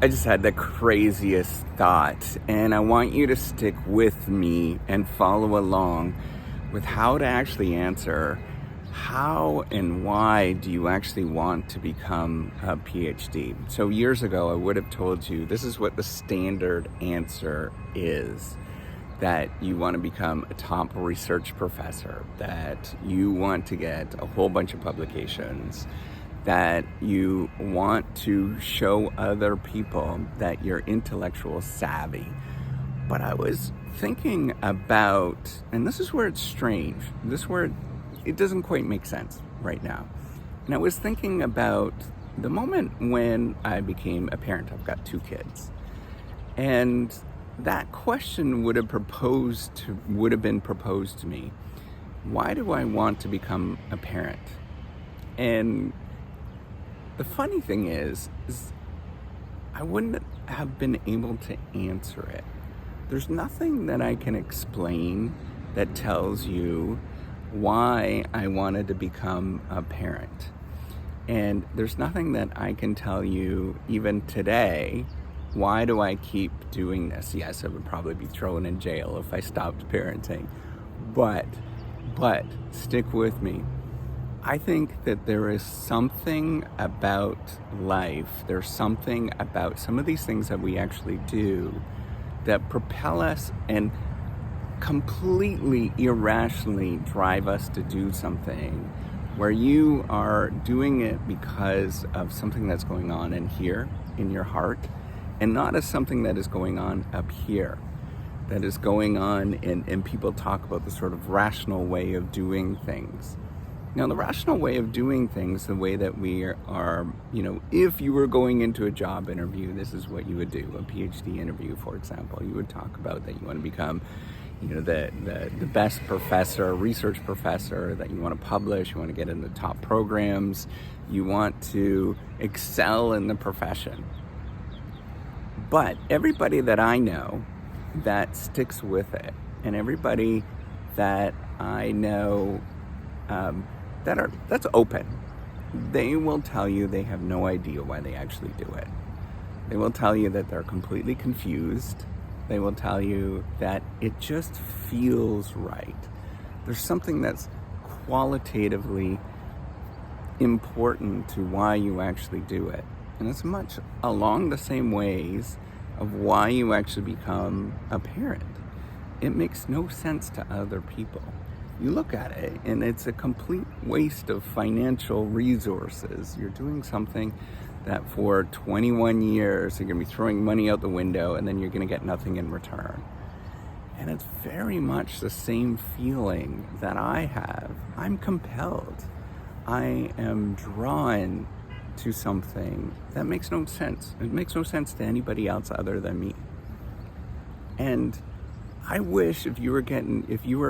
I just had the craziest thought, and I want you to stick with me and follow along with how to actually answer how and why do you actually want to become a PhD. So years ago, I would have told you this is what the standard answer is, that you want to become a top research professor, that you want to get a whole bunch of publications, that you want to show other people that you're intellectual savvy. But I was thinking about, and this is where it's strange, this is where it doesn't quite make sense right now. And I was thinking about the moment when I became a parent. I've got 2 kids. And that question would have been proposed to me. Why do I want to become a parent? And the funny thing is I wouldn't have been able to answer it. There's nothing that I can explain that tells you why I wanted to become a parent. And there's nothing that I can tell you even today, why do I keep doing this? Yes, I would probably be thrown in jail if I stopped parenting. But stick with me. I think that there is something about life, there's something about some of these things that we actually do that propel us and completely irrationally drive us to do something where you are doing it because of something that's going on in here, in your heart, and not as something that is going on up here, that is going on and people talk about the sort of rational way of doing things. Now, the rational way of doing things, the way that we are, if you were going into a job interview, this is what you would do. A PhD interview, for example, you would talk about that you want to become, the best professor, research professor, that you want to publish, you want to get in the top programs, you want to excel in the profession. But everybody that I know that sticks with it, and everybody that I know that's open, they will tell you they have no idea why they actually do it. They will tell you that they're completely confused. They will tell you that it just feels right. There's something that's qualitatively important to why you actually do it. And it's much along the same ways of why you actually become a parent. It makes no sense to other people. You look at it and it's a complete waste of financial resources. You're doing something that for 21 years you're going to be throwing money out the window and then you're going to get nothing in return. And it's very much the same feeling that I have. I'm compelled. I am drawn to something that makes no sense. It makes no sense to anybody else other than me. And I wish if you were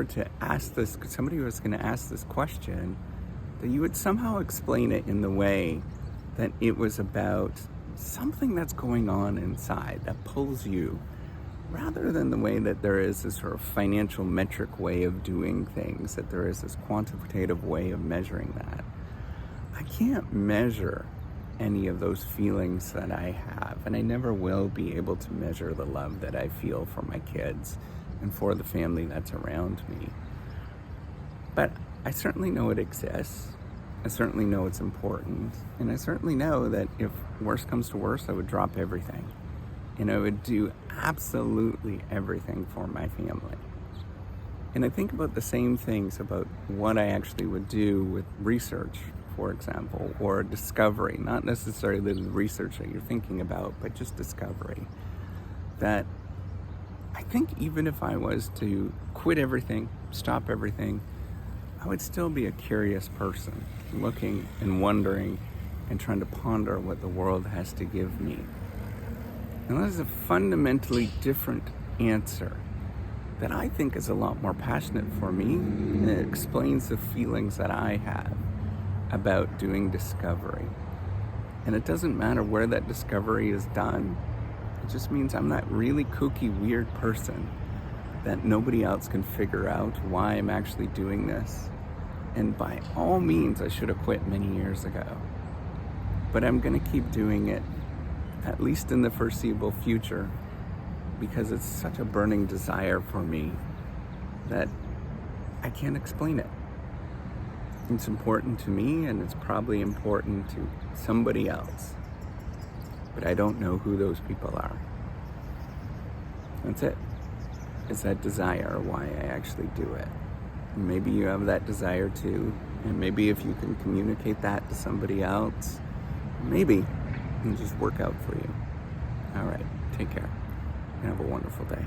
to ask this, somebody was going to ask this question, that you would somehow explain it in the way that it was about something that's going on inside that pulls you, rather than the way that there is this sort of financial metric way of doing things, that there is this quantitative way of measuring that. I can't measure any of those feelings that I have, and I never will be able to measure the love that I feel for my kids and for the family that's around me. But I certainly know it exists. I certainly know it's important. And I certainly know that if worse comes to worse, I would drop everything. And I would do absolutely everything for my family. And I think about the same things about what I actually would do with research, for example, or discovery, not necessarily the research that you're thinking about, but just discovery. That I think even if I was to quit everything, stop everything, I would still be a curious person, looking and wondering and trying to ponder what the world has to give me. And that is a fundamentally different answer that I think is a lot more passionate for me, and it explains the feelings that I have about doing discovery. And it doesn't matter where that discovery is done. It just means I'm that really kooky, weird person that nobody else can figure out why I'm actually doing this. And by all means, I should have quit many years ago. But I'm going to keep doing it at least in the foreseeable future, because it's such a burning desire for me that I can't explain it. It's important to me, and it's probably important to somebody else, but I don't know who those people are. That's it. It's that desire why I actually do it. And maybe you have that desire too, and maybe if you can communicate that to somebody else, maybe it'll just work out for you. All right, take care and have a wonderful day.